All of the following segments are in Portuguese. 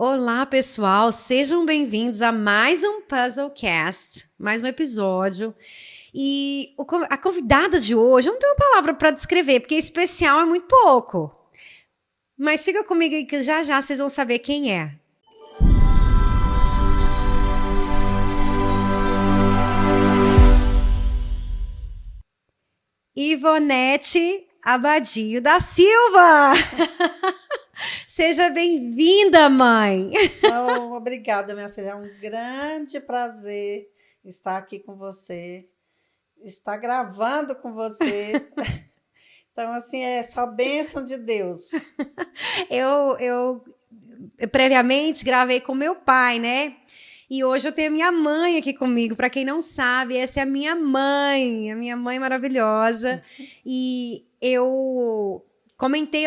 Olá, pessoal, sejam bem-vindos a mais um Puzzlecast, mais um episódio. E a convidada de hoje, eu não tenho palavra para descrever, porque especial é muito pouco. Mas fica comigo aí que já já vocês vão saber quem é. Ivonete Abadio da Silva! Seja bem-vinda, mãe! Oh, obrigada, minha filha. É um grande prazer estar aqui com você, estar gravando com você. Então, assim, é só bênção de Deus. Eu previamente gravei com meu pai, né? E hoje eu tenho a minha mãe aqui comigo. Para quem não sabe, essa é a minha mãe maravilhosa. E eu comentei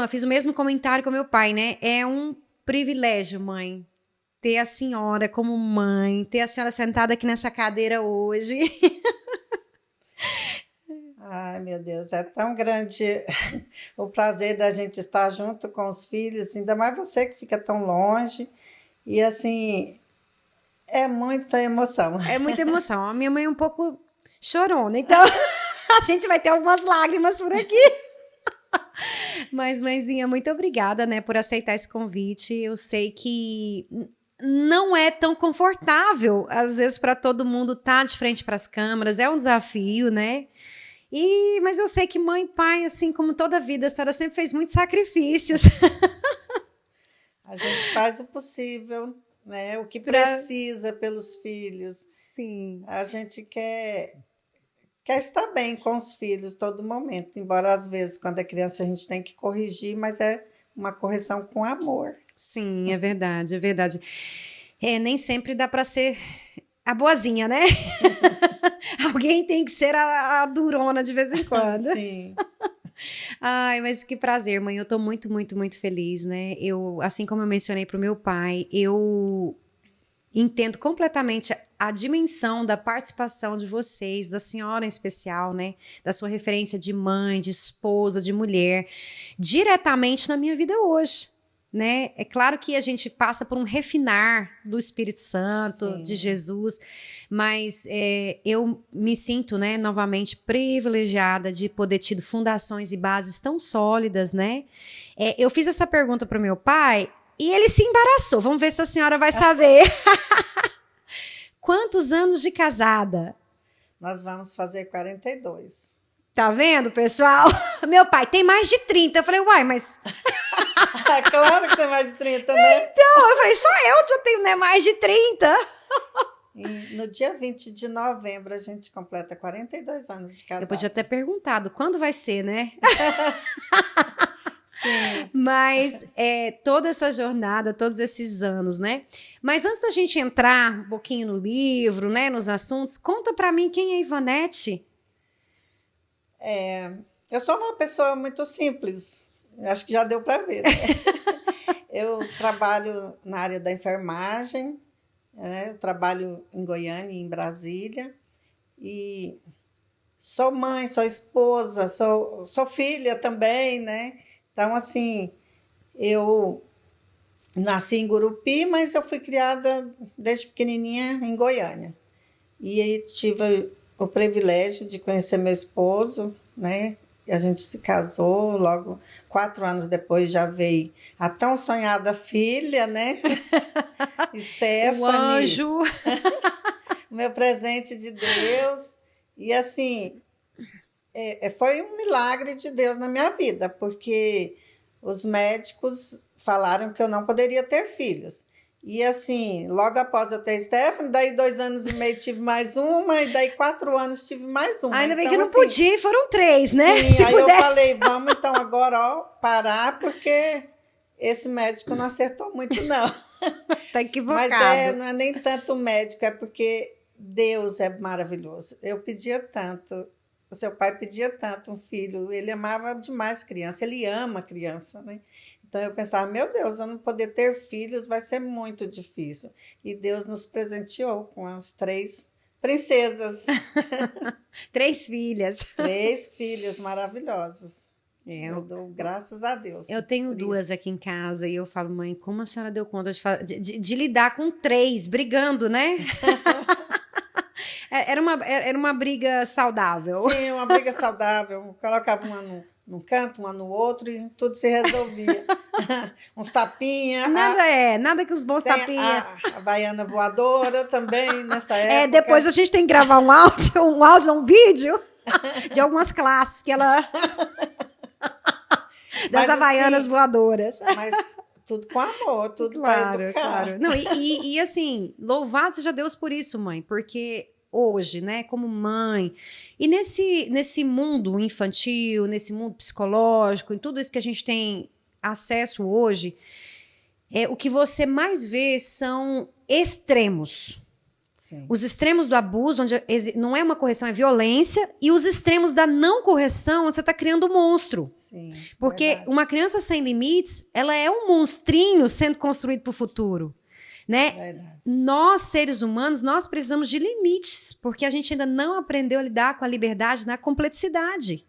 fiz o mesmo comentário com meu pai, né? É um privilégio, mãe, ter a senhora como mãe, ter a senhora sentada aqui nessa cadeira hoje. Ai, meu Deus, é tão grande o prazer da gente estar junto com os filhos, ainda mais você que fica tão longe. E, assim, é muita emoção. É muita emoção. A minha mãe é um pouco chorona, então a gente vai ter algumas lágrimas por aqui. Mas, mãezinha, muito obrigada, né, por aceitar esse convite. Eu sei que não é tão confortável, às vezes, para todo mundo estar de frente para as câmeras. É um desafio, né? Mas eu sei que mãe e pai, assim como toda a vida, a senhora sempre fez muitos sacrifícios. A gente faz o possível, né? O que precisa pelos filhos. Sim. A gente quer estar bem com os filhos todo momento, embora às vezes, quando é criança, a gente tem que corrigir, mas é uma correção com amor. Sim, é verdade, é verdade. Nem sempre dá para ser a boazinha, né? Alguém tem que ser a durona de vez em quando. Sim. Ai, mas que prazer, mãe. Eu tô muito, muito, muito feliz, né? Assim como eu mencionei pro meu pai, eu entendo completamente a dimensão da participação de vocês, da senhora em especial, né? Da sua referência de mãe, de esposa, de mulher, diretamente na minha vida hoje. Né? É claro que a gente passa por um refinar do Espírito Santo, Sim. de Jesus, mas eu me sinto, né, novamente privilegiada de poder ter fundações e bases tão sólidas, né? Eu fiz essa pergunta para o meu pai e ele se embaraçou. Vamos ver se a senhora vai saber. Quantos anos de casada? Nós vamos fazer 42. Tá vendo, pessoal? Meu pai tem mais de 30. Eu falei, uai, mas... Claro que tem mais de 30, né? Então, eu falei, só eu já tenho, né, mais de 30. E no dia 20 de novembro, a gente completa 42 anos de casado. Eu podia ter perguntado, quando vai ser, né? Sim. Mas toda essa jornada, todos esses anos, né? Mas antes da gente entrar um pouquinho no livro, né, nos assuntos, conta pra mim quem é Ivonete. Eu sou uma pessoa muito simples. Acho que já deu para ver. Né? Eu trabalho na área da enfermagem, né? Eu trabalho em Goiânia e em Brasília. E sou mãe, sou esposa, sou filha também, né? Então, assim, eu nasci em Gurupi, mas eu fui criada desde pequenininha em Goiânia. E aí tive o privilégio de conhecer meu esposo, né? E a gente se casou, logo 4 anos depois já veio a tão sonhada filha, né? Stephanie. O anjo. Meu presente de Deus. E assim, foi um milagre de Deus na minha vida, porque os médicos falaram que eu não poderia ter filhos. E assim, logo após eu ter Stephanie, daí 2 anos e meio tive mais uma, e daí 4 anos tive mais uma. Ainda bem então, que não assim, podia, foram 3, né? Sim, se aí pudesse. eu falei, vamos então agora parar, porque esse médico não acertou muito, não. Tá equivocado. Mas não é nem tanto o médico, é porque Deus é maravilhoso. Eu pedia tanto, o seu pai pedia tanto um filho, ele amava demais criança, ele ama criança, né? Então eu pensava, meu Deus, eu não poder ter filhos vai ser muito difícil. E Deus nos presenteou com as 3 princesas. 3 filhas. 3 filhas maravilhosas. Eu dou graças a Deus. Eu tenho duas aqui em casa e eu falo, mãe, como a senhora deu conta de lidar com 3 brigando, né? Era uma briga saudável. Sim, uma briga saudável. Colocava uma num canto, uma no outro e tudo se resolvia. Uns tapinhas. Nada que os bons tapinhas. A Havaiana voadora também, nessa época. Depois a gente tem que gravar um vídeo de algumas classes que ela... das Havaianas assim, voadoras. Mas tudo com amor, tudo claro, para educar. Claro. Não, e assim, louvado seja Deus por isso, mãe, porque hoje, né, como mãe, e nesse mundo infantil, nesse mundo psicológico, em tudo isso que a gente tem acesso hoje, o que você mais vê são extremos. Sim. Os extremos do abuso, onde não é uma correção, é violência, e os extremos da não correção, onde você está criando um monstro. Sim, porque verdade. Uma criança sem limites, ela é um monstrinho sendo construído para o futuro. Né? Verdade. Nós, seres humanos, nós precisamos de limites, porque a gente ainda não aprendeu a lidar com a liberdade na complexidade.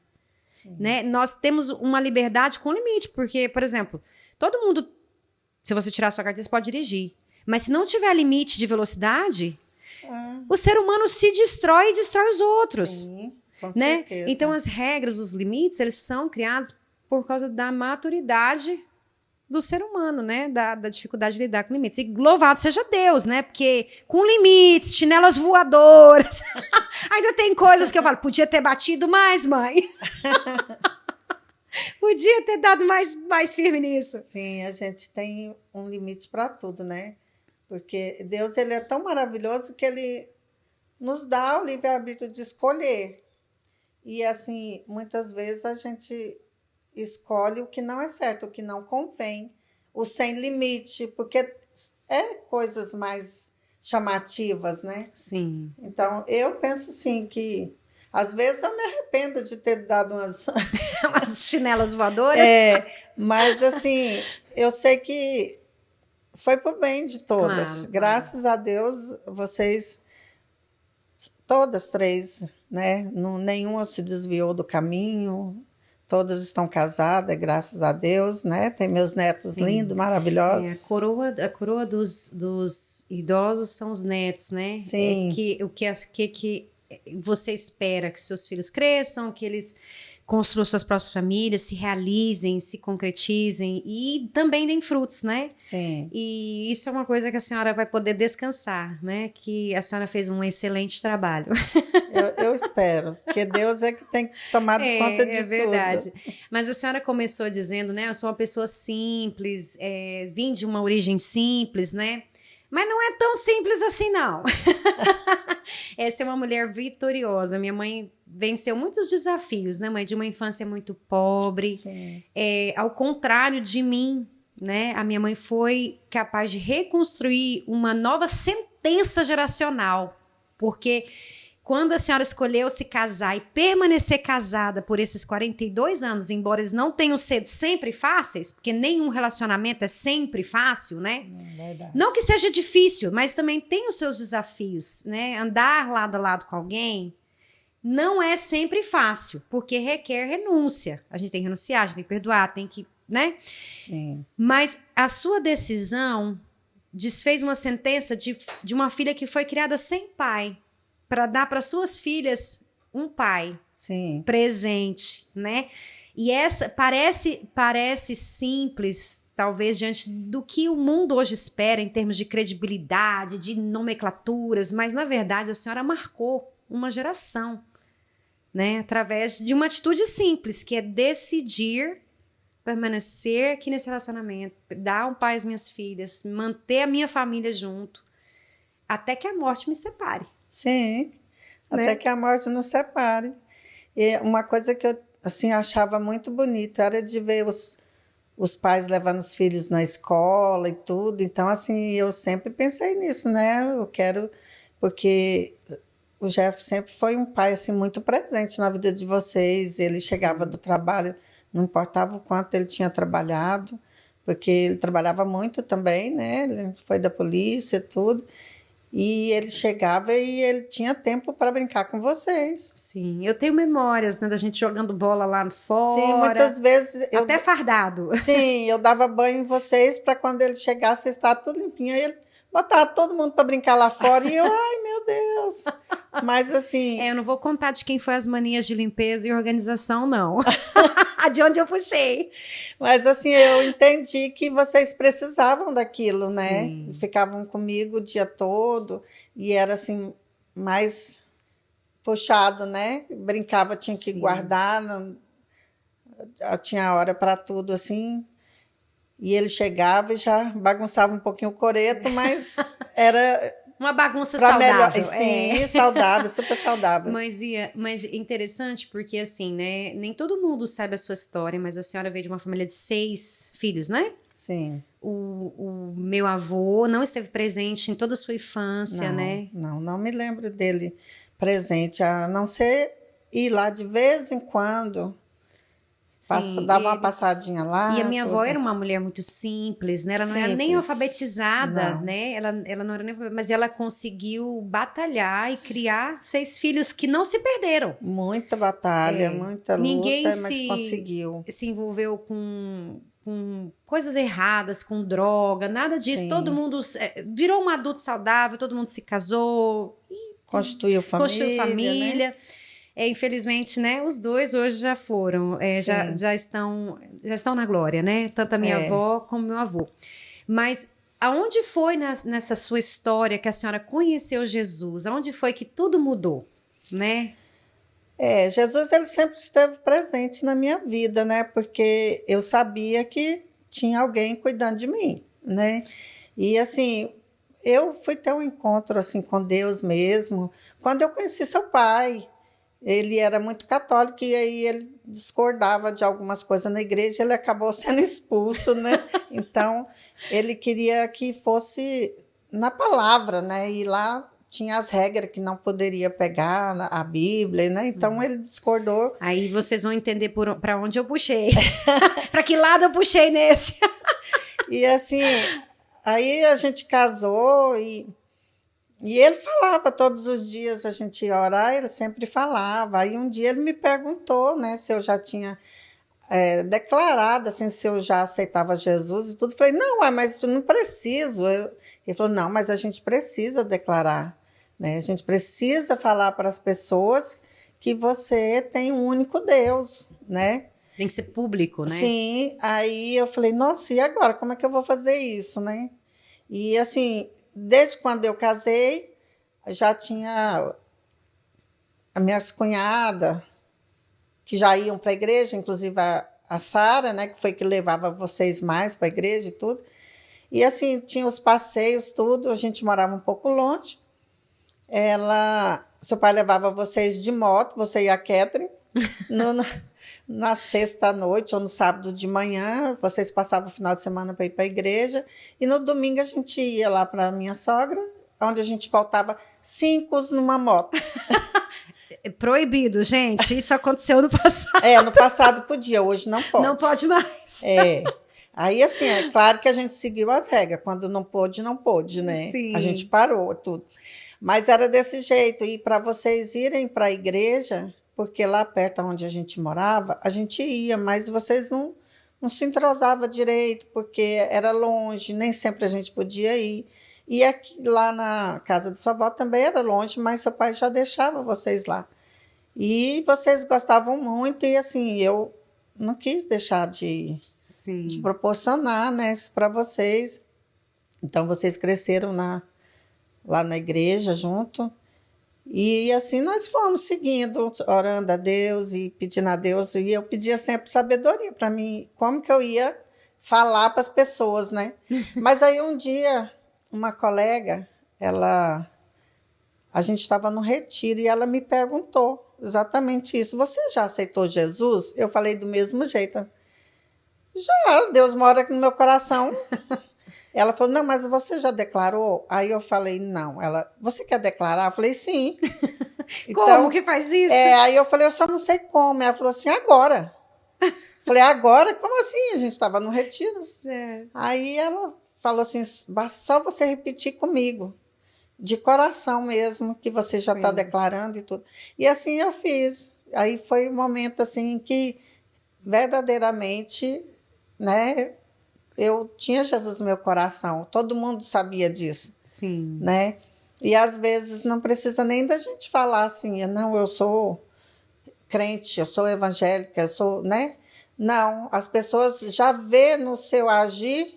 Né? Nós temos uma liberdade com limite, porque, por exemplo, todo mundo, se você tirar a sua carteira, você pode dirigir. Mas se não tiver limite de velocidade... o ser humano se destrói e destrói os outros. Sim, com né? certeza. Então, as regras, os limites, eles são criados por causa da maturidade do ser humano, né? Da dificuldade de lidar com limites. E louvado seja Deus, né? Porque com limites, chinelas voadoras, ainda tem coisas que eu falo, podia ter batido mais, mãe. Podia ter dado mais firme nisso. Sim, a gente tem um limite para tudo, né? Porque Deus, ele é tão maravilhoso que ele nos dá o livre-arbítrio de escolher. E, assim, muitas vezes a gente escolhe o que não é certo, o que não convém, o sem limite, porque é coisas mais chamativas, né? Sim. Então, eu penso, assim, que às vezes eu me arrependo de ter dado umas chinelas voadoras. Mas, assim, eu sei que foi pro bem de todas. Claro, Graças a Deus, vocês, todas 3, né? Nenhuma se desviou do caminho, todas estão casadas, graças a Deus, né? Tem meus netos lindos, maravilhosos. A coroa dos idosos são os netos, né? Sim. O que você espera que seus filhos cresçam, que eles construam suas próprias famílias, se realizem, se concretizem e também deem frutos, né? Sim. E isso é uma coisa que a senhora vai poder descansar, né? Que a senhora fez um excelente trabalho. Eu espero, porque Deus é que tem tomado conta de tudo. É verdade. Mas a senhora começou dizendo, né? Eu sou uma pessoa simples, vim de uma origem simples, né? Mas não é tão simples assim, não. Essa é uma mulher vitoriosa. Minha mãe venceu muitos desafios, né, mãe? De uma infância muito pobre. Ao contrário de mim, né? A minha mãe foi capaz de reconstruir uma nova sentença geracional. Porque quando a senhora escolheu se casar e permanecer casada por esses 42 anos, embora eles não tenham sido sempre fáceis, porque nenhum relacionamento é sempre fácil, né? Verdade. Não que seja difícil, mas também tem os seus desafios, né? Andar lado a lado com alguém não é sempre fácil, porque requer renúncia. A gente tem que renunciar, a gente tem que perdoar, tem que, né? Sim. Mas a sua decisão desfez uma sentença de uma filha que foi criada sem pai, para dar para suas filhas um pai presente, né? E essa parece simples, talvez diante do que o mundo hoje espera em termos de credibilidade, de nomenclaturas, mas na verdade a senhora marcou uma geração, né? Através de uma atitude simples, que é decidir permanecer aqui nesse relacionamento, dar um pai às minhas filhas, manter a minha família junto, até que a morte me separe. Sim, né? Até que a morte nos separe. E uma coisa que eu assim, achava muito bonito era de ver os pais levando os filhos na escola e tudo. Então, assim, eu sempre pensei nisso, né? Eu quero... Porque o Jeff sempre foi um pai assim, muito presente na vida de vocês. Ele chegava do trabalho, não importava o quanto ele tinha trabalhado, porque ele trabalhava muito também, né? Ele foi da polícia e tudo. E ele chegava e ele tinha tempo para brincar com vocês. Sim, eu tenho memórias, né, da gente jogando bola lá fora. Sim, muitas vezes... Até fardado. Sim, eu dava banho em vocês para quando ele chegasse, vocês estavam tudo limpinho. Aí ele botava todo mundo para brincar lá fora e eu, ai, meu Deus. Mas assim... Eu não vou contar de quem foi as manias de limpeza e organização, não. De onde eu puxei. Mas assim, eu entendi que vocês precisavam daquilo, né? Sim. Ficavam comigo o dia todo e era assim, mais puxado, né? Brincava, tinha que Sim. guardar, tinha hora para tudo, assim. E ele chegava e já bagunçava um pouquinho o coreto, mas era... Uma bagunça saudável. Sim, saudável, super saudável. Mas interessante porque, assim, né? Nem todo mundo sabe a sua história, mas a senhora veio de uma família de 6 filhos, né? Sim. O meu avô não esteve presente em toda a sua infância, né? Não me lembro dele presente, a não ser ir lá de vez em quando. Sim, dava uma passadinha lá. E a minha avó tudo. era uma mulher muito simples, né? Ela não era nem Simples. alfabetizada, Não. né? Ela não era nem mas ela conseguiu batalhar e criar 6 filhos que não se perderam. Muita batalha, muita luta, Ninguém mas conseguiu. se envolveu com coisas erradas, com droga, nada disso. Sim. Todo mundo virou um adulto saudável, todo mundo se casou. Constituiu família. Né? Infelizmente, né, os dois hoje já foram, já estão na glória, né? Tanto a minha avó como meu avô. Mas aonde foi nessa sua história que a senhora conheceu Jesus? Aonde foi que tudo mudou, né? Jesus ele sempre esteve presente na minha vida, né? Porque eu sabia que tinha alguém cuidando de mim, né? E assim, eu fui ter um encontro assim com Deus mesmo quando eu conheci seu pai. Ele era muito católico e aí ele discordava de algumas coisas na igreja, ele acabou sendo expulso, né? Então, ele queria que fosse na palavra, né? E lá tinha as regras que não poderia pegar a Bíblia, né? Então, ele discordou. Aí vocês vão entender para onde eu puxei. Para que lado eu puxei nesse? E assim, aí a gente casou e ele falava todos os dias, a gente ia orar, ele sempre falava. Aí um dia ele me perguntou, né, se eu já tinha declarado, assim, se eu já aceitava Jesus e tudo. Eu falei, não, mas tu não preciso. Ele falou, não, mas a gente precisa declarar, né? A gente precisa falar para as pessoas que você tem um único Deus, né? Tem que ser público, né? Sim, aí eu falei, nossa, e agora? Como é que eu vou fazer isso, né? E assim... Desde quando eu casei, já tinha as minhas cunhadas que já iam para a igreja, inclusive a Sara, né, que foi que levava vocês mais para a igreja e tudo. E assim, tinha os passeios, tudo, a gente morava um pouco longe. Seu pai levava vocês de moto, você e a Catherine, na sexta-noite ou no sábado de manhã, vocês passavam o final de semana para ir para a igreja, e no domingo a gente ia lá para a minha sogra, onde a gente voltava 5 numa moto. Proibido, gente, isso aconteceu no passado. No passado podia, hoje não pode. Não pode mais. Aí, assim, é claro que a gente seguiu as regras, quando não pôde, né? Sim. A gente parou tudo. Mas era desse jeito, e para vocês irem para a igreja... Porque lá perto onde a gente morava, a gente ia, mas vocês não se entrosavam direito, porque era longe, nem sempre a gente podia ir. E aqui, lá na casa de sua avó também era longe, mas seu pai já deixava vocês lá. E vocês gostavam muito, e assim, eu não quis deixar de proporcionar, né, para vocês. Então, vocês cresceram lá na igreja junto. E assim nós fomos seguindo, orando a Deus e pedindo a Deus. E eu pedia sempre sabedoria para mim, como que eu ia falar para as pessoas, né? Mas aí um dia, uma colega, a gente estava no retiro e ela me perguntou exatamente isso. Você já aceitou Jesus? Eu falei do mesmo jeito. Já, Deus mora aqui no meu coração. Ela falou, não, mas você já declarou? Aí eu falei, não. Você quer declarar? Eu falei, sim. Como que faz isso? Aí eu falei, eu só não sei como. Ela falou assim, agora. Falei, agora? Como assim? A gente estava no retiro. Certo. Aí ela falou assim, basta só você repetir comigo. de coração mesmo, que você já está Sim. declarando e tudo. E assim eu fiz. Aí foi um momento assim em que verdadeiramente, né, eu tinha Jesus no meu coração. Todo mundo sabia disso, Sim. né? E às vezes não precisa nem da gente falar assim, não, eu sou crente, eu sou evangélica, eu sou, né? Não, as pessoas já vê no seu agir.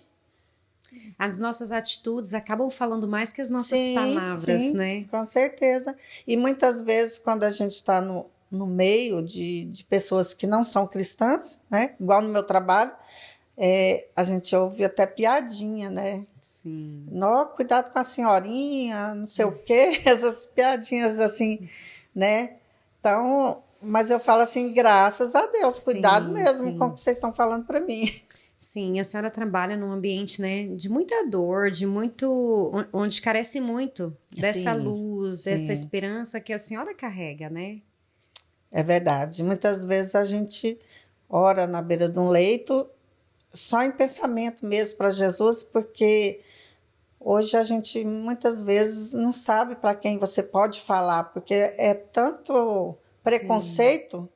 As nossas atitudes acabam falando mais que as nossas Sim, palavras, sim, né? com certeza. E muitas vezes, quando a gente está no meio de pessoas que não são cristãs, né? Igual no meu trabalho, a gente ouve até piadinha, né? Sim. Nó, cuidado com a senhorinha, não sei o quê, essas piadinhas assim, né? Então, mas eu falo assim, graças a Deus, cuidado Sim, mesmo com o sim. que vocês estão falando para mim. Sim, a senhora trabalha num ambiente, né, de muita dor, de muito, onde carece muito dessa Sim, luz, dessa sim, esperança que a senhora carrega, né? é verdade. Muitas vezes a gente ora na beira de um leito, só em pensamento mesmo para Jesus, porque hoje a gente muitas vezes não sabe para quem você pode falar, porque é tanto Sim. preconceito,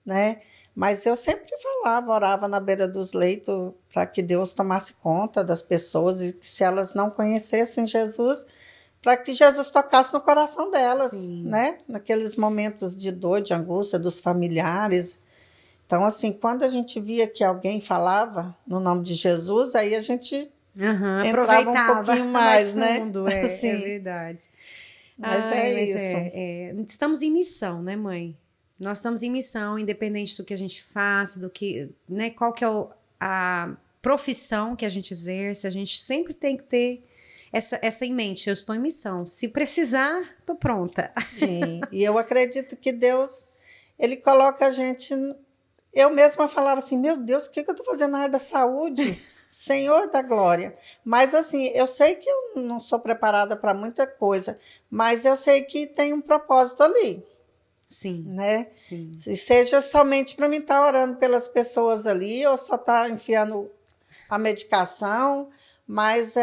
né? Mas eu sempre falava, orava na beira dos leitos para que Deus tomasse conta das pessoas e que se elas não conhecessem Jesus, para que Jesus tocasse no coração delas, Sim. né? Naqueles momentos de dor, de angústia dos familiares. Então, assim, quando a gente via que alguém falava no nome de Jesus, aí a gente Aham, entrava um aproveitava pouquinho mais mais, né? fundo, é Assim, verdade. mas Ai, é mas isso. estamos em missão, né, mãe? Nós estamos em missão, independente do que a gente faça, do que, né, qual que é a profissão que a gente exerce, a gente sempre tem que ter essa em mente. Eu estou em missão. Se precisar, tô pronta. Sim, e eu acredito que Deus, ele coloca a gente. Eu mesma falava assim: meu Deus, o que eu estou fazendo na área da saúde? Senhor da glória. Mas, assim, eu sei que eu não sou preparada para muita coisa, mas eu sei que tem um propósito ali, Sim, né? sim. Se seja somente para mim estar orando pelas pessoas ali, ou só estar enfiando a medicação, mas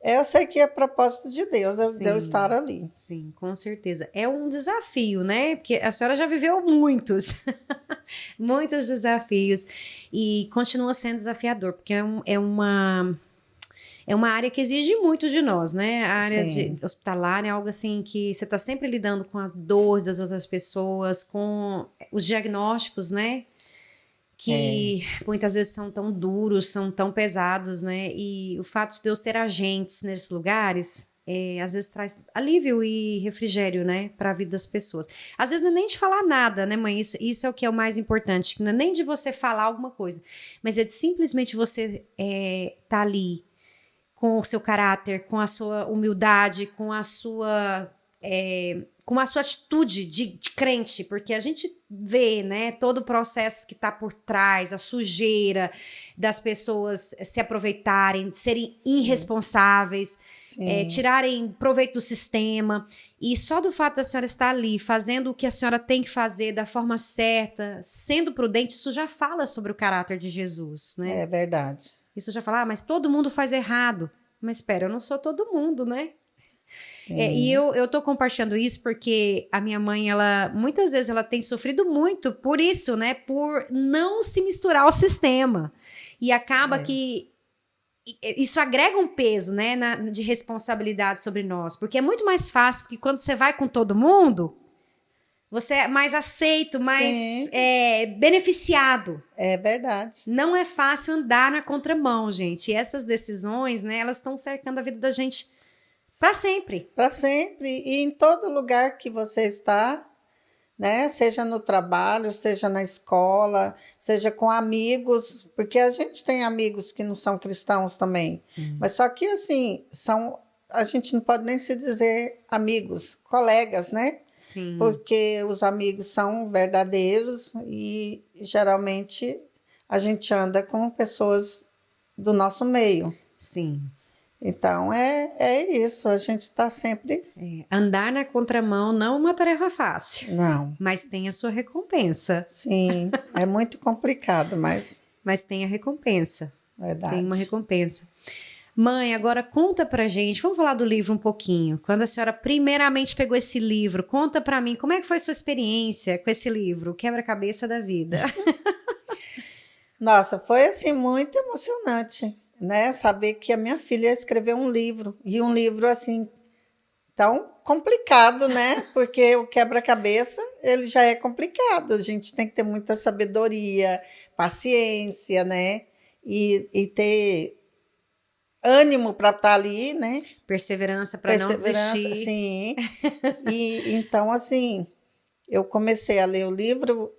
eu sei que é propósito de Deus, de eu estar Sim, ali. sim, com certeza. É um desafio, né? Porque a senhora já viveu muitos, muitos desafios e continua sendo desafiador, porque é uma área que exige muito de nós, né? A área de Sim, hospitalar é algo assim que você está sempre lidando com a dor das outras pessoas, com os diagnósticos, né? é, Que muitas vezes são tão duros, são tão pesados, né? E o fato de Deus ter agentes nesses lugares, às vezes traz alívio e refrigério, né, para a vida das pessoas. Às vezes não é nem de falar nada, né, mãe? Isso é o que é o mais importante, que não é nem de você falar alguma coisa, mas é de simplesmente você tá ali com o seu caráter, com a sua humildade, com a sua atitude de crente, porque a gente vê, né, todo o processo que está por trás, a sujeira das pessoas se aproveitarem, serem sim, irresponsáveis, sim, tirarem proveito do sistema. E só do fato da senhora estar ali, fazendo o que a senhora tem que fazer da forma certa, sendo prudente, isso já fala sobre o caráter de Jesus, né? é verdade. Isso já fala, mas todo mundo faz errado. Mas espera, eu não sou todo mundo, né? E Sim, eu tô compartilhando isso porque a minha mãe, ela muitas vezes ela tem sofrido muito por isso, né? Por não se misturar ao sistema. E acaba é, que isso agrega um peso, né, de responsabilidade sobre nós. Porque é muito mais fácil, porque quando você vai com todo mundo, você é mais aceito, mais sim, beneficiado. é verdade. Não é fácil andar na contramão, gente. E essas decisões, né, elas estão cercando a vida da gente para sempre. Para sempre e em todo lugar que você está, né? Seja no trabalho, seja na escola, seja com amigos, porque a gente tem amigos que não são cristãos também. Mas só que assim, a gente não pode nem se dizer amigos, colegas, né? Sim, Porque os amigos são verdadeiros e geralmente a gente anda com pessoas do nosso meio. sim. Então é isso, a gente está sempre. Andar na contramão não é uma tarefa fácil, Não, mas tem a sua recompensa. sim, é muito complicado, mas Mas tem a recompensa. Tem uma verdade. recompensa. Mãe, agora conta pra gente, vamos falar do livro um pouquinho. Quando a senhora primeiramente pegou esse livro, conta pra mim, como é que foi sua experiência com esse livro, o Quebra-Cabeça da Vida? Nossa, foi assim muito emocionante, né? Saber que a minha filha escreveu um livro, e um livro assim tão complicado, né? Porque o quebra-cabeça, ele já é complicado. A gente tem que ter muita sabedoria, paciência, né? E ter ânimo para estar ali, né? Perseverança para não desistir. Sim. E então, assim, eu comecei a ler o livro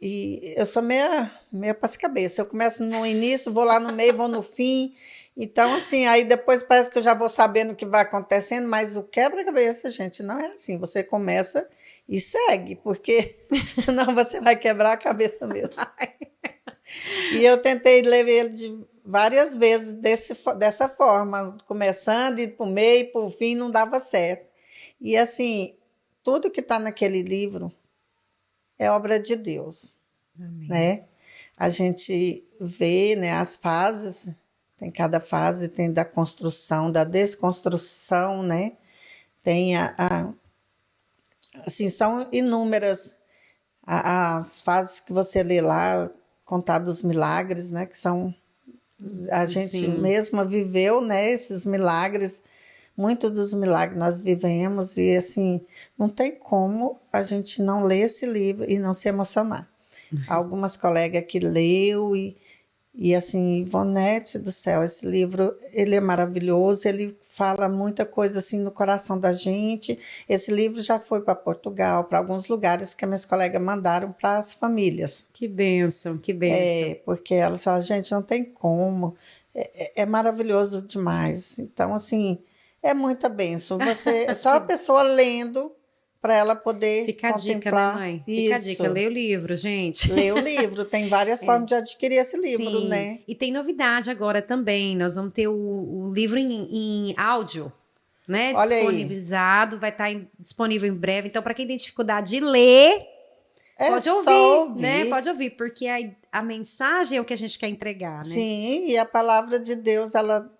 e eu sou meia paz-cabeça. Eu começo no início, vou lá no meio, vou no fim. Então, assim, aí depois parece que eu já vou sabendo o que vai acontecendo, mas o quebra-cabeça, gente, não é assim. Você começa e segue, porque senão você vai quebrar a cabeça mesmo. E eu tentei ler ele várias vezes dessa forma, começando, ir para o meio, para o fim, não dava certo. E, assim, tudo que está naquele livro é obra de Deus. Amém. Né? A gente vê, né, as fases, tem cada fase, tem da construção, da desconstrução, né? Tem assim, são inúmeras as fases que você lê lá, contar dos milagres, né? Que são a gente Sim. mesma viveu, né? Esses milagres, muitos dos milagres nós vivemos e assim não tem como a gente não ler esse livro e não se emocionar. Algumas colegas que leu e assim, Ivonete do céu, esse livro, ele é maravilhoso, ele fala muita coisa assim no coração da gente. Esse livro já foi para Portugal, para alguns lugares que minhas colegas mandaram para as famílias. Que bênção, que bênção. Porque elas falam, gente, não tem como, é maravilhoso demais. Então, assim, é muita bênção. Só a pessoa lendo para ela poder Fica a dica, contemplar. né, mãe? Isso. Fica a dica, lê o livro, gente. Lê o livro, tem várias formas de adquirir esse livro, Sim. né? E tem novidade agora também, nós vamos ter o livro em áudio, né? Olha aí. Disponibilizado, vai estar disponível em breve. Então, para quem tem dificuldade de ler, pode só ouvir, né? Pode ouvir, porque a mensagem é o que a gente quer entregar, né? Sim, e a palavra de Deus, ela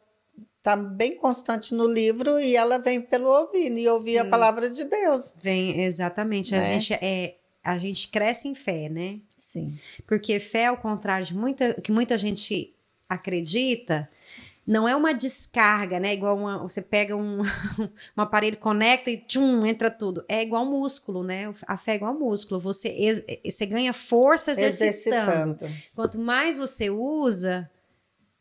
está bem constante no livro e ela vem pelo ouvir, e ouvir Sim. a palavra de Deus. Vem, exatamente. Né? A gente cresce em fé, né? Sim. Porque fé, ao contrário de que muita gente acredita, não é uma descarga, né? Igual você pega um aparelho, conecta e tchum, entra tudo. É igual músculo, né? A fé é igual músculo. Você ganha força exercitando. Quanto mais você usa,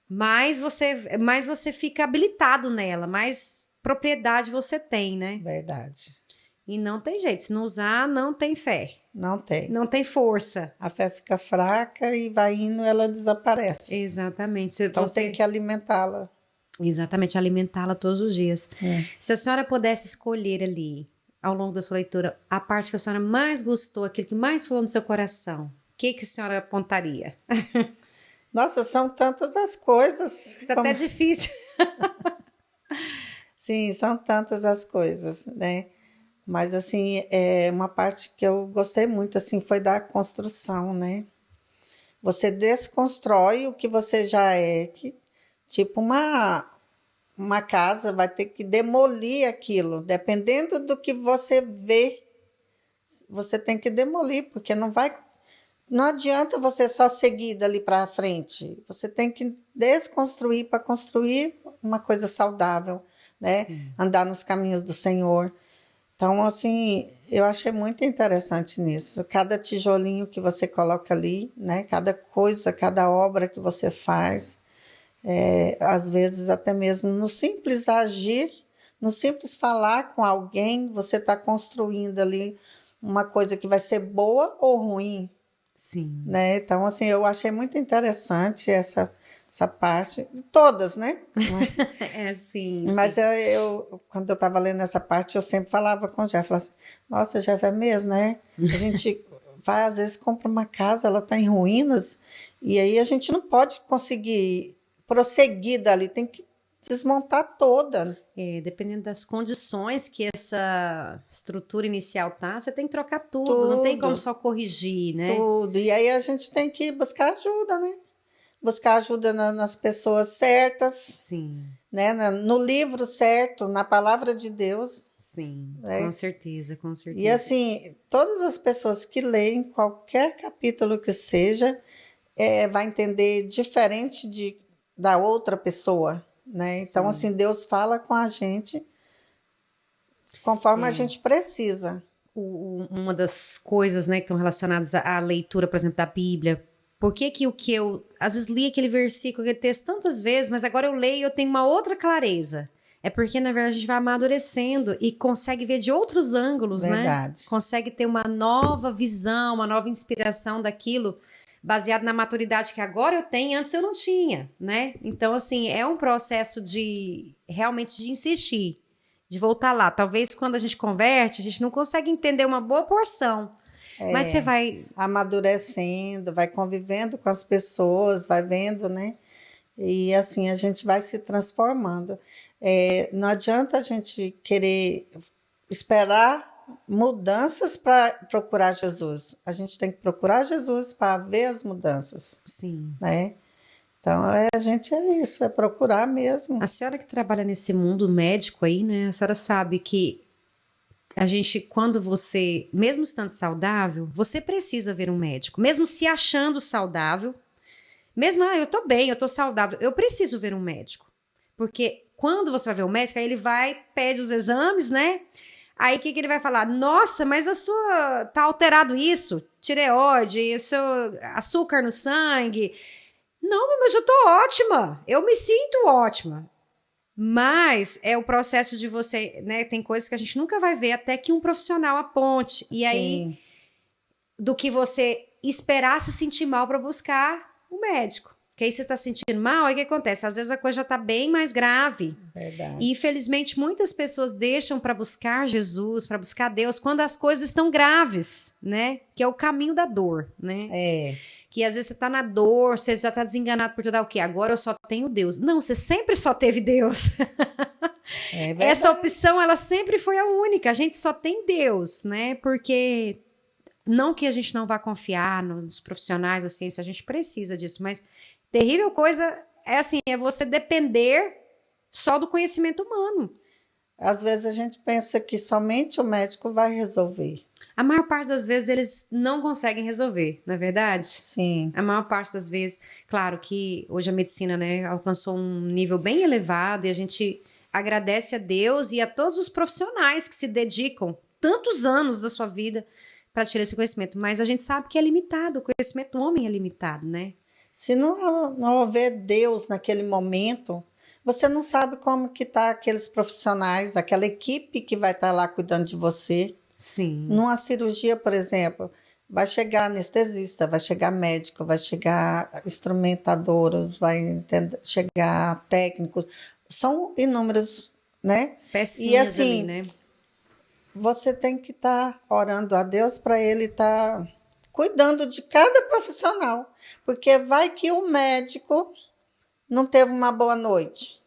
mais você fica habilitado nela, mais propriedade você tem, né? Verdade. E não tem jeito. Se não usar, não tem fé. Não tem. Não tem força. A fé fica fraca e vai indo, ela desaparece. Exatamente. Então tem que alimentá-la. Exatamente, alimentá-la todos os dias. Se a senhora pudesse escolher ali, ao longo da sua leitura, a parte que a senhora mais gostou, aquilo que mais falou no seu coração, o que a senhora apontaria? Nossa, são tantas as coisas. Fica até difícil. Sim, são tantas as coisas, né? Mas, assim, uma parte que eu gostei muito, assim, foi da construção, né? Você desconstrói o que você já é, tipo uma casa, vai ter que demolir aquilo. Dependendo do que você vê, você tem que demolir, porque não adianta você só seguir dali para frente. Você tem que desconstruir para construir uma coisa saudável, né? Andar nos caminhos do Senhor. Então, assim, eu achei muito interessante nisso. Cada tijolinho que você coloca ali, né? Cada coisa, cada obra que você faz, às vezes até mesmo no simples agir, no simples falar com alguém, você está construindo ali uma coisa que vai ser boa ou ruim. Sim. Né? Então, assim, eu achei muito interessante essa parte, todas, né? Sim. Mas quando eu estava lendo essa parte, eu sempre falava com o Jeff, falava assim, nossa, Jeff, é mesmo, né? A gente vai, às vezes, compra uma casa, ela está em ruínas, e aí a gente não pode conseguir prosseguir dali, tem que desmontar toda. Dependendo das condições que essa estrutura inicial tá, você tem que trocar tudo. Não tem como só corrigir, né? Tudo. E aí a gente tem que buscar ajuda, né? Buscar ajuda nas pessoas certas. Sim. né? No livro certo, na palavra de Deus. Sim, né? com certeza, com certeza. E assim, todas as pessoas que leem qualquer capítulo que seja, vai entender diferente da outra pessoa, né? Então, assim, Deus fala com a gente conforme a gente precisa. Uma das coisas, né, que estão relacionadas à leitura, por exemplo, da Bíblia. Por que o que eu, às vezes, li aquele versículo, aquele texto tantas vezes, mas agora eu leio e eu tenho uma outra clareza? É porque, na verdade, a gente vai amadurecendo e consegue ver de outros ângulos, Verdade. né? Consegue ter uma nova visão, uma nova inspiração daquilo, baseado na maturidade que agora eu tenho, antes eu não tinha, né? Então, assim, é um processo realmente de insistir, de voltar lá. Talvez quando a gente converte, a gente não consegue entender uma boa porção. Mas você vai amadurecendo, vai convivendo com as pessoas, vai vendo, né? E assim a gente vai se transformando. Não adianta a gente querer esperar mudanças para procurar Jesus. A gente tem que procurar Jesus para ver as mudanças. Sim. Né? Então, a gente é isso, é procurar mesmo. A senhora que trabalha nesse mundo médico aí, né? A senhora sabe que a gente, quando você, mesmo estando saudável, você precisa ver um médico. Mesmo se achando saudável, mesmo, eu tô bem, eu tô saudável, eu preciso ver um médico. Porque quando você vai ver um médico, aí ele vai, pede os exames, né? Aí o que ele vai falar? Nossa, mas a sua, tá alterado isso, tireoide, isso, açúcar no sangue. Não, mas eu tô ótima, eu me sinto ótima. Mas é o processo de você, né? Tem coisas que a gente nunca vai ver até que um profissional aponte. E aí, do que você esperar se sentir mal para buscar o médico. Que aí você tá sentindo mal, aí o que acontece? Às vezes a coisa já tá bem mais grave. Verdade. E infelizmente muitas pessoas deixam para buscar Jesus, para buscar Deus, quando as coisas estão graves, né? Que é o caminho da dor, né? Que às vezes você tá na dor, você já tá desenganado por tudo o quê? Agora eu só tenho Deus. Não, você sempre só teve Deus. Essa opção, ela sempre foi a única. A gente só tem Deus, né? Porque não que a gente não vá confiar nos profissionais da ciência, a gente precisa disso, mas terrível coisa é você depender só do conhecimento humano. Às vezes a gente pensa que somente o médico vai resolver. A maior parte das vezes eles não conseguem resolver, não é verdade? Sim. A maior parte das vezes, claro que hoje a medicina, né, alcançou um nível bem elevado e a gente agradece a Deus e a todos os profissionais que se dedicam tantos anos da sua vida para tirar esse conhecimento, mas a gente sabe que é limitado, o conhecimento do homem é limitado, né? Se não houver Deus naquele momento, você não sabe como que tá aqueles profissionais, aquela equipe que vai estar lá cuidando de você. Sim. Numa cirurgia, por exemplo, vai chegar anestesista, vai chegar médico, vai chegar instrumentadores, vai chegar técnicos. São inúmeros, né? Pecinhas e assim, ali, né? Você tem que estar orando a Deus para Ele estar cuidando de cada profissional. Porque vai que o médico não teve uma boa noite,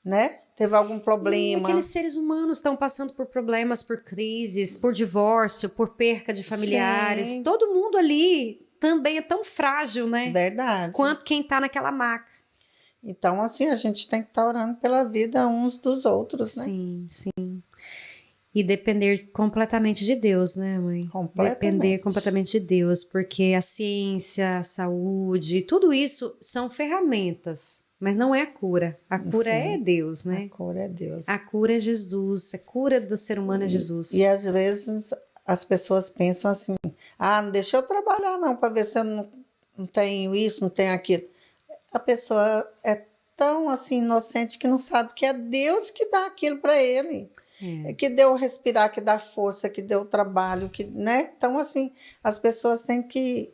né? Teve algum problema. E aqueles seres humanos estão passando por problemas, por crises, por divórcio, por perca de familiares. Sim. Todo mundo ali também é tão frágil, né? Verdade. Quanto quem está naquela maca. Então, assim, a gente tem que estar orando pela vida uns dos outros, né? Sim, sim. E depender completamente de Deus, né, mãe? Completamente. Depender completamente de Deus, porque a ciência, a saúde, tudo isso são ferramentas. Mas não é a cura. A cura é Deus, né? A cura é Deus. A cura é Jesus. A cura do ser humano é Jesus. E às vezes as pessoas pensam assim: não deixa eu trabalhar não, para ver se eu não tenho isso, não tenho aquilo. A pessoa é tão assim inocente que não sabe que é Deus que dá aquilo para ele. Que deu o respirar, que dá força, que deu o trabalho, né? Então, assim, as pessoas têm que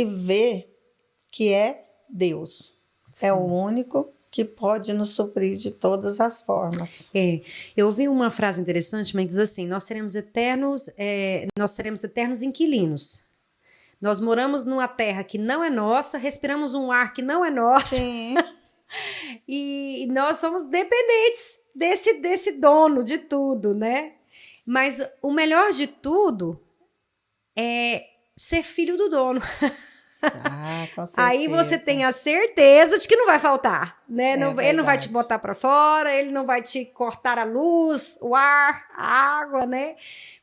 ver que é Deus. Sim. É o único que pode nos suprir de todas as formas. Eu ouvi uma frase interessante, mas diz assim: nós seremos eternos inquilinos. Nós moramos numa terra que não é nossa, respiramos um ar que não é nosso. Sim. E nós somos dependentes desse dono de tudo, né? Mas o melhor de tudo é ser filho do dono. Ah, com Aí você certeza. tem a certeza de que não vai faltar, né? É Ele não vai te verdade. botar para fora, ele não vai te cortar a luz, o ar, a água, né?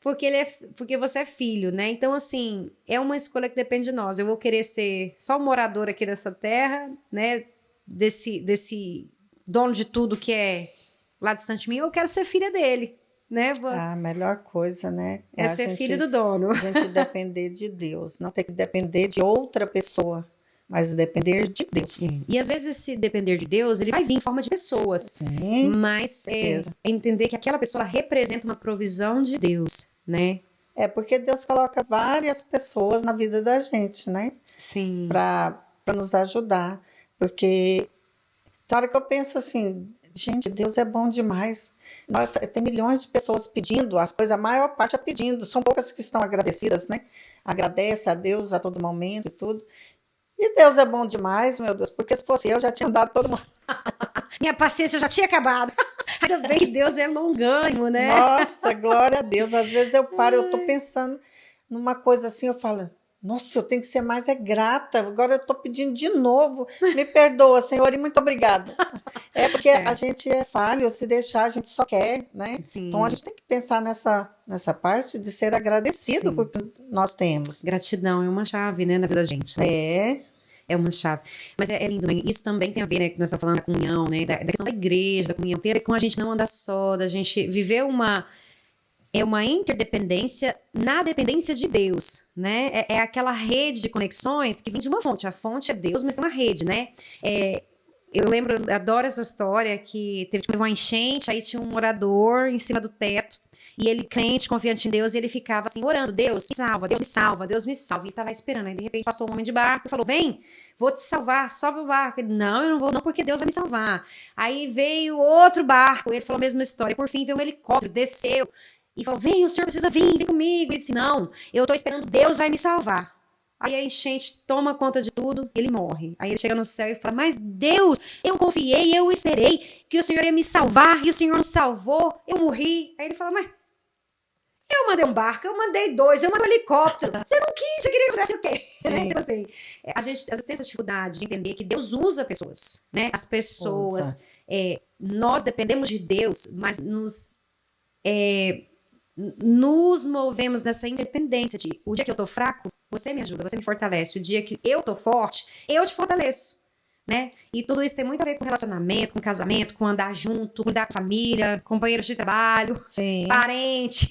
Porque você é filho, né? Então, assim, é uma escolha que depende de nós. Eu vou querer ser só um morador aqui dessa terra, né? Desse dono de tudo que é lá distante de mim, ou eu quero ser filha dele, né? A melhor coisa, né? É ser filho do dono. A gente depender de Deus. Não tem que depender de outra pessoa, mas depender de Deus. E às vezes, se depender de Deus, ele vai vir em forma de pessoas. Sim, Mas certeza. é entender que aquela pessoa ela representa uma provisão de Deus, né? É porque Deus coloca várias pessoas na vida da gente, né? Sim. Para nos ajudar. Porque na hora que eu penso assim, gente, Deus é bom demais. Nossa, tem milhões de pessoas pedindo, as coisas, a maior parte é pedindo. São poucas que estão agradecidas, né? Agradece a Deus a todo momento e tudo. E Deus é bom demais, meu Deus, porque se fosse eu, já tinha dado todo mundo. Minha paciência já tinha acabado. Ainda bem que Deus é longânimo, né? Nossa, glória a Deus. Às vezes eu paro, eu tô pensando numa coisa assim, eu falo, nossa, eu tenho que ser mais grata. Agora eu tô pedindo de novo. Me perdoa, Senhor, e muito obrigada. É porque a gente é falho, se deixar, a gente só quer, né? Sim. Então a gente tem que pensar nessa parte de ser agradecido por que nós temos. Gratidão é uma chave, né, na vida da gente, né? É, É uma chave. Mas é lindo, né? Isso também tem a ver, né, que nós estamos falando da comunhão, né? Da questão da igreja, da comunhão. Tem a ver com a gente não andar só, da gente viver uma interdependência na dependência de Deus, né? É aquela rede de conexões que vem de uma fonte. A fonte é Deus, mas tem uma rede, né? Eu lembro, eu adoro essa história que teve uma enchente, aí tinha um morador em cima do teto, e ele, crente, confiante em Deus, e ele ficava assim, orando, Deus me salva, Deus me salva, Deus me salva. E ele tá lá esperando, aí de repente passou um homem de barco e falou, vem, vou te salvar, sobe o barco. Ele, não, eu não vou não, porque Deus vai me salvar. Aí veio outro barco, ele falou a mesma história, por fim veio um helicóptero, desceu, e falou, vem, o senhor precisa vir, vem comigo. Ele disse, não, eu tô esperando, Deus vai me salvar. Aí a enchente toma conta de tudo, ele morre. Aí ele chega no céu e fala, mas Deus, eu confiei, eu esperei que o Senhor ia me salvar, e o Senhor me salvou, eu morri. Aí ele fala, mas eu mandei um barco, eu mandei dois, eu mandei um helicóptero. Você não quis, você queria que eu fizesse o quê? Né? Tipo assim, a gente às vezes tem essa dificuldade de entender que Deus usa pessoas, né? As pessoas, nós dependemos de Deus, mas nos movemos nessa independência de o dia que eu tô fraco, você me ajuda, você me fortalece. O dia que eu tô forte, eu te fortaleço, né? E tudo isso tem muito a ver com relacionamento, com casamento, com andar junto, cuidar com família, companheiros de trabalho, sim. parente.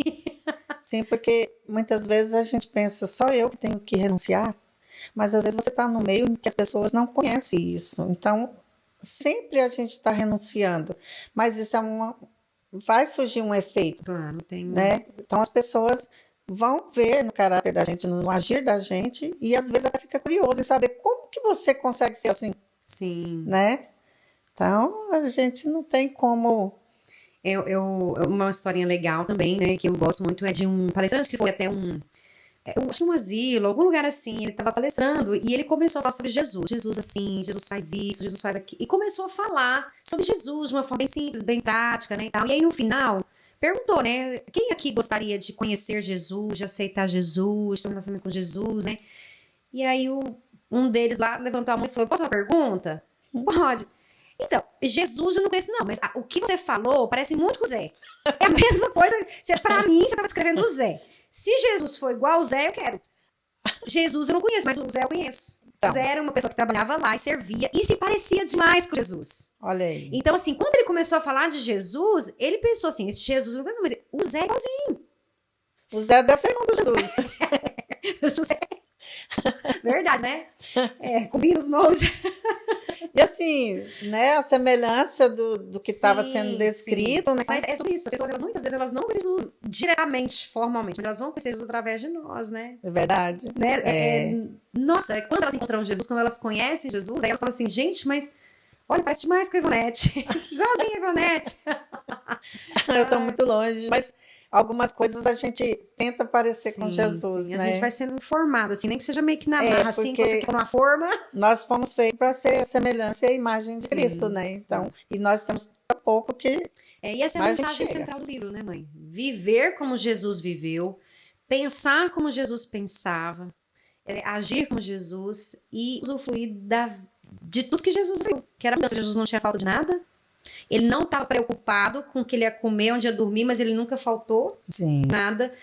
Sim, porque muitas vezes a gente pensa, só eu que tenho que renunciar, mas às vezes você está no meio em que as pessoas não conhecem isso. Então, sempre a gente está renunciando, mas isso vai surgir um efeito, Claro, tem. né? Então, as pessoas vão ver no caráter da gente, no agir da gente, e às vezes até fica curioso em saber como que você consegue ser assim, Sim. né? Então, a gente não tem como... Uma historinha legal também, né, que eu gosto muito, é de um palestrante que foi até eu acho um asilo, algum lugar assim, ele estava palestrando e ele começou a falar sobre Jesus. Jesus assim, Jesus faz isso, Jesus faz aquilo. E começou a falar sobre Jesus de uma forma bem simples, bem prática, né, e tal. E aí no final, perguntou, né, quem aqui gostaria de conhecer Jesus, de aceitar Jesus, de ter um relacionamento com Jesus, né? E aí um deles lá levantou a mão e falou, posso uma pergunta? Pode. Então, Jesus eu não conheço não, mas o que você falou parece muito com o Zé. É a mesma coisa, pra mim, você estava descrevendo o Zé. Se Jesus for igual ao Zé, eu quero. Jesus eu não conheço, mas o Zé eu conheço. Então. O Zé era uma pessoa que trabalhava lá e servia e se parecia demais com Jesus. Olha aí. Então, assim, quando ele começou a falar de Jesus, ele pensou assim, esse Jesus eu não conheço, mas o Zé é igualzinho. O Zé deve ser irmão do Jesus. José. Verdade, né? Combina os nomes. E assim, né, a semelhança do que estava sendo descrito, né? Mas é sobre isso. As pessoas, muitas vezes, elas não conhecem Jesus diretamente, formalmente, mas elas vão conhecer Jesus através de nós, né? É verdade. Né? Nossa, quando elas encontram Jesus, quando elas conhecem Jesus, aí elas falam assim, gente, mas olha, parece demais com a Ivonete. Igualzinho a Ivonete. Eu tô muito longe, mas algumas coisas a gente tenta parecer com Jesus, sim. né? A gente vai sendo formado, assim, nem que seja meio que na marra, assim, que você quer uma forma. Nós fomos feitos para ser a semelhança e a imagem de Cristo, né? Então, e nós temos pouco que... E essa é a mensagem central do livro, né, mãe? Viver como Jesus viveu, pensar como Jesus pensava, agir com Jesus e usufruir de tudo que Jesus viu. Que era mudança. Jesus não tinha falta de nada. Ele não estava preocupado com o que ele ia comer, onde ia dormir, mas ele nunca faltou nada.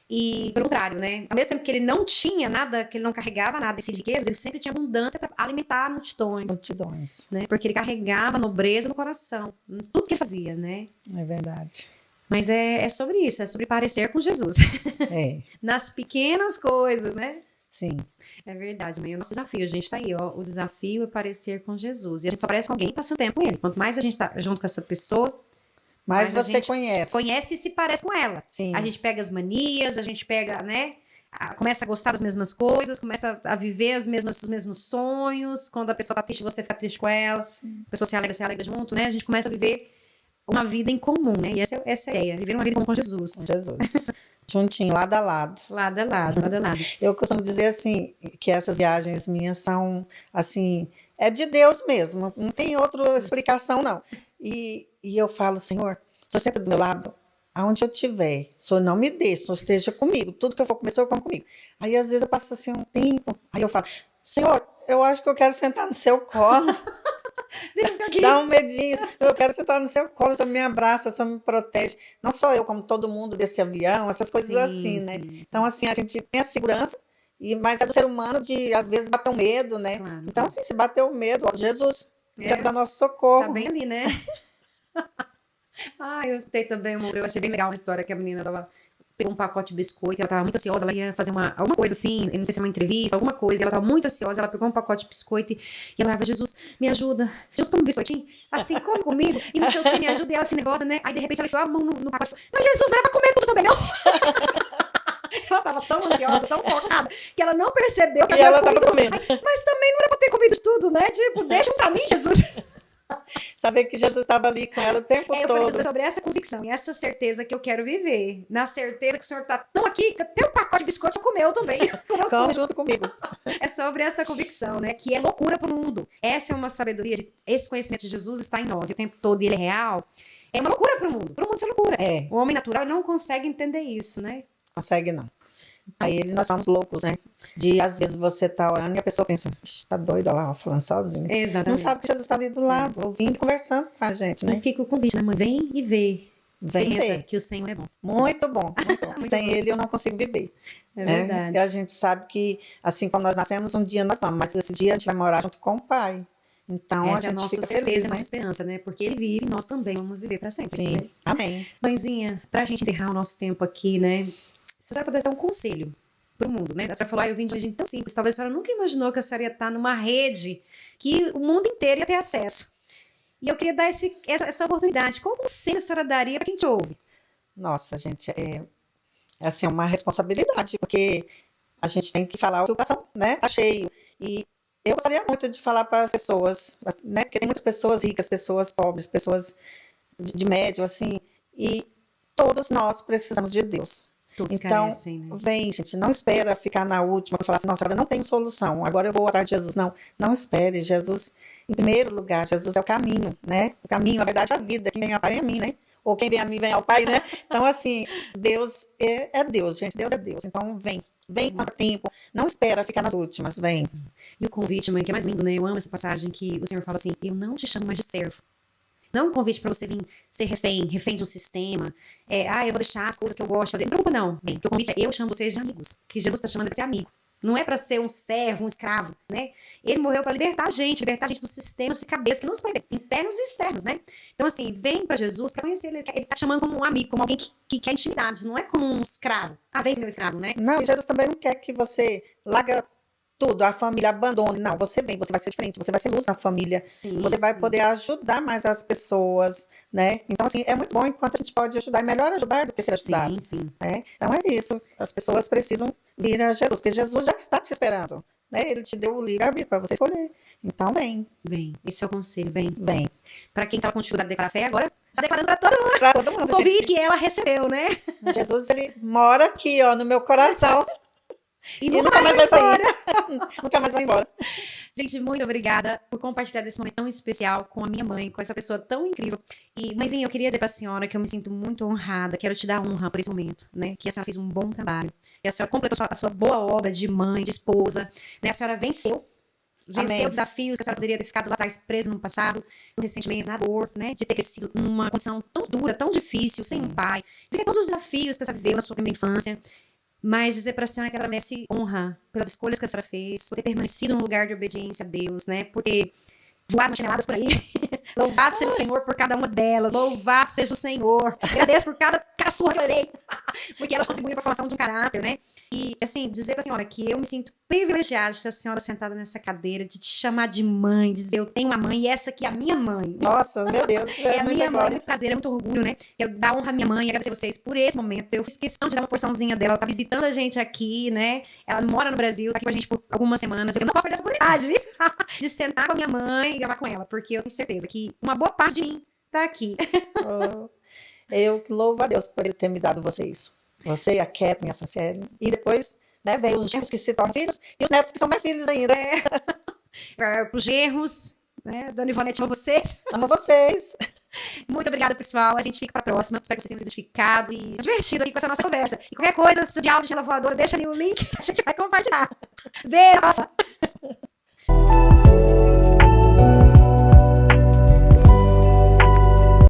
E, pelo contrário, né? Ao mesmo tempo que ele não tinha nada, que ele não carregava nada desse riqueza, ele sempre tinha abundância para alimentar multidões. Multidões. Né? Porque ele carregava a nobreza no coração. Em tudo que ele fazia, né? É verdade. Mas é sobre isso, é sobre parecer com Jesus. Nas pequenas coisas, né? Sim. É verdade, mas é o nosso desafio, a gente tá aí, ó. O desafio é parecer com Jesus. E a gente só parece com alguém passando tempo com ele. Quanto mais a gente tá junto com essa pessoa, mais você conhece. Conhece e se parece com ela. Sim. A gente pega as manias, a gente pega, né? Começa a gostar das mesmas coisas, começa a viver os mesmos sonhos. Quando a pessoa tá triste, você fica triste com ela. Sim. A pessoa se alegra junto, né? A gente começa a viver uma vida em comum, né? E essa é a ideia, viver uma vida comum com Jesus. Com Jesus. Juntinho, lado a lado. Lado a lado, lado a lado. Eu costumo dizer assim, que essas viagens minhas são, assim, é de Deus mesmo. Não tem outra explicação, não. E eu falo, Senhor, o Senhor senta do meu lado, aonde eu estiver, o Senhor não me deixe, o Senhor esteja comigo. Tudo que eu for comer, o Senhor come comigo. Aí, às vezes, eu passo assim um tempo, aí eu falo, Senhor, eu acho que eu quero sentar no seu colo. Dá um medinho, eu quero sentar no seu colo, o Senhor me abraça, o Senhor me protege. Não só eu, como todo mundo desse avião, essas coisas assim, né? Sim. Então, assim, a gente tem a segurança, mas é do ser humano de, às vezes, bater o medo, né? Claro. Então, assim, se bater o medo, ó, Jesus é o nosso socorro. Tá bem ali, né? Eu escutei também, eu achei bem legal uma história que a menina pegou um pacote de biscoito, ela estava muito ansiosa, ela ia fazer alguma coisa assim, não sei se é uma entrevista, alguma coisa, ela estava muito ansiosa, ela pegou um pacote de biscoito e ela falava, Jesus, me ajuda, Jesus, toma um biscoitinho, assim, come comigo, e não sei o que, me ajuda, e ela assim, nervosa, né, aí de repente ela enfiou a mão no pacote, mas Jesus, não era pra comer tudo também, não? Ela estava tão ansiosa, tão focada, que ela não percebeu que ela estava comendo. Mas também não era pra ter comido tudo, né, tipo, deixa pra mim, Jesus. Saber que Jesus estava ali com ela o tempo todo. Eu falei Jesus, sobre essa convicção e essa certeza que eu quero viver. Na certeza que o Senhor está tão aqui, que tem um pacote de biscoito, só comeu também. Come junto comigo. É sobre essa convicção, né? Que é loucura para o mundo. Essa é uma sabedoria, esse conhecimento de Jesus está em nós. E o tempo todo ele é real. É uma loucura para o mundo. Para o mundo isso é loucura. O homem natural não consegue entender isso, né? Consegue não. Aí nós somos loucos, né? Às vezes você tá orando e a pessoa pensa, tá doida lá, falando sozinha. Exatamente. Não sabe que Jesus está ali do lado, ouvindo e conversando com a gente, né? E fica o convite, né, mãe? Vem e vê. Vem ver. Que o Senhor é bom. Muito bom, muito bom. Sem ele eu não consigo viver. É verdade. E a gente sabe que, assim como nós nascemos, um dia nós vamos, mas esse dia a gente vai morar junto com o Pai. Então essa a gente é a nossa fica certeza, feliz, a nossa né? esperança, né? Porque ele vive, nós também vamos viver para sempre. Sim, né? amém. Mãezinha, pra gente encerrar o nosso tempo aqui, né? Se a senhora pudesse dar um conselho pro mundo, né? A senhora falou, eu vim de uma gente tão simples. Talvez a senhora nunca imaginou que a senhora ia estar numa rede que o mundo inteiro ia ter acesso. E eu queria dar essa oportunidade. Qual conselho a senhora daria para quem te ouve? Nossa, gente, é assim, uma responsabilidade, porque a gente tem que falar o que o coração, né, tá cheio. E eu gostaria muito de falar para as pessoas, né, porque tem muitas pessoas ricas, pessoas pobres, pessoas de médio, assim, e todos nós precisamos de Deus. Todos então, carecem, né? Vem, gente, não espera ficar na última e falar assim, nossa, agora não tenho solução, agora eu vou atrás de Jesus. Não espere, Jesus, em primeiro lugar, Jesus é o caminho, né? O caminho, a verdade, a vida, quem vem ao Pai é a mim, né? Ou quem vem a mim vem ao Pai, né? Então, assim, Deus é Deus, gente, Deus é Deus. Então, vem quanto tempo, não espera ficar nas últimas, vem. E o convite, mãe, que é mais lindo, né? Eu amo essa passagem que o Senhor fala assim, eu não te chamo mais de servo. Não é um convite para você vir ser refém de um sistema. Eu vou deixar as coisas que eu gosto de fazer. Não preocupa, não. Bem, porque o convite é eu chamo vocês de amigos. Que Jesus está chamando de ser amigo. Não é para ser um servo, um escravo, né? Ele morreu para libertar a gente dos sistemas de cabeça que nos prendem, internos e externos, né? Então, assim, vem para Jesus para conhecer ele. Ele está chamando como um amigo, como alguém que quer intimidade. Não é como um escravo. Vem ser meu escravo, né? Não, e Jesus também não quer que você larga tudo, a família abandone. Não, você vem, você vai ser diferente, você vai ser luz na família. Sim, você vai poder ajudar mais as pessoas, né? Então, assim, é muito bom enquanto a gente pode ajudar. É melhor ajudar do que ser ajudado. Sim. Né? Então, é isso. As pessoas precisam vir a Jesus, porque Jesus já está te esperando. Né? Ele te deu o livre-arbítrio para você escolher. Então, vem. Vem. Esse é o conselho, vem. Vem. Para quem estava com dificuldade de declarar fé, agora está declarando para todo mundo. Para todo mundo. O convite que ela recebeu, né? Jesus, ele mora aqui, ó, no meu coração. E nunca mais vai sair. Nunca mais vai embora. Gente, muito obrigada por compartilhar desse momento tão especial com a minha mãe, com essa pessoa tão incrível. E, mãezinha, eu queria dizer pra senhora que eu me sinto muito honrada, quero te dar honra por esse momento, né? Que a senhora fez um bom trabalho, que a senhora completou a sua boa obra de mãe, de esposa, né? A senhora venceu desafios que a senhora poderia ter ficado lá atrás preso no passado, no ressentimento, na dor, né? De ter crescido numa condição tão dura, tão difícil, sem um pai. Viver todos os desafios que a senhora viveu na sua primeira infância. Mas dizer pra senhora que ela merece honra pelas escolhas que a senhora fez, por ter permanecido num lugar de obediência a Deus, né? Por ter voado chineladas por aí. Louvado seja o Senhor por cada uma delas. Louvado seja o Senhor. Agradeço por cada surra que eu dei. Porque elas contribuem para a formação de um caráter, né? E, assim, dizer pra senhora que eu me sinto privilegiada de ter a senhora sentada nessa cadeira, de te chamar de mãe, de dizer, eu tenho uma mãe e essa aqui é a minha mãe. Nossa, meu Deus. É a minha mãe, é muito prazer, é muito orgulho, né? Quero dar honra à minha mãe e agradecer vocês por esse momento. Eu fiz questão de dar uma porçãozinha dela. Ela tá visitando a gente aqui, né? Ela mora no Brasil, tá aqui com a gente por algumas semanas. Eu não posso perder essa oportunidade de sentar com a minha mãe e gravar com ela, porque eu tenho certeza que uma boa parte de mim tá aqui. Eu que louvo a Deus por ele ter me dado vocês. Você, a Kathleen, a Franciele. E depois, né, vem os genros que se tornam filhos e os netos que são mais filhos ainda. Para os genros, né? Dona Ivonete, amo vocês. Amo vocês. Muito obrigada, pessoal. A gente fica para a próxima. Espero que vocês tenham se identificado e divertido aqui com essa nossa conversa. E qualquer coisa, se de áudio de voadora, deixa ali o link, a gente vai compartilhar. Beijo!